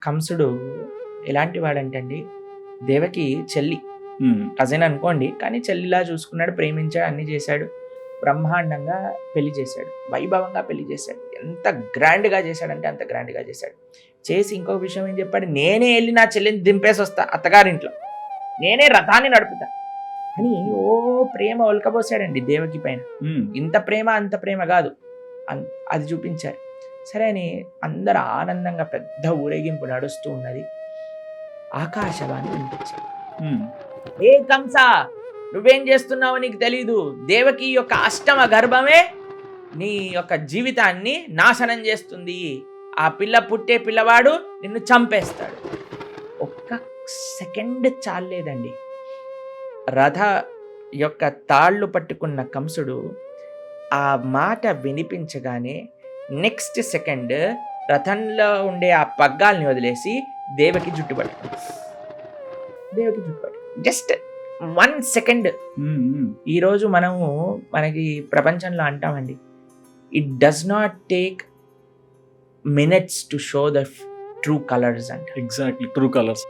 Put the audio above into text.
కంసుడు ఎలాంటి వాడంటే అండి, దేవకి చెల్లి కజిన్ అనుకోండి, కానీ చెల్లిలా చూసుకున్నాడు, ప్రేమించాడు, అన్ని చేశాడు, బ్రహ్మాండంగా పెళ్లి చేశాడు, వైభవంగా పెళ్లి చేశాడు. ఎంత గ్రాండ్గా చేశాడంటే అంత గ్రాండ్గా చేశాడు. చేసి ఇంకొక విషయం ఏం చెప్పాడు, నేనే వెళ్ళి నా చెల్లిని దింపేసి వస్తా అత్తగారింట్లో, నేనే రథాన్ని నడుపుతా అని ఓ ప్రేమ ఒలకబోసాడండి దేవకి పైన. ఇంత ప్రేమ అంత ప్రేమ కాదు, అది చూపించారు. సరే అని అందరు ఆనందంగా పెద్ద ఊరేగింపు నడుస్తూ ఉన్నది. ఆకాశవాణి వినిపించాడు, ఏ కంస, నువ్వేం చేస్తున్నావో నీకు తెలీదు, దేవకి యొక్క అష్టమ గర్భమే నీ యొక్క జీవితాన్ని నాశనం చేస్తుంది, ఆ పిల్ల పుట్టే పిల్లవాడు నిన్ను చంపేస్తాడు. ఒక్క సెకండ్ చాలేదండి, రథ యొక్క తాళ్ళు పట్టుకున్న కంసుడు ఆ మాట వినిపించగానే నెక్స్ట్ సెకండ్ రథంలో ఉండే ఆ పగ్గాల్ని వదిలేసి దేవకి జుట్టు పట్టుకుంది. Just 1 second. ఈరోజు మనకి ప్రపంచంలో అంటామండి, it does not take minutes to show the true colours అంట. Exactly, true colours.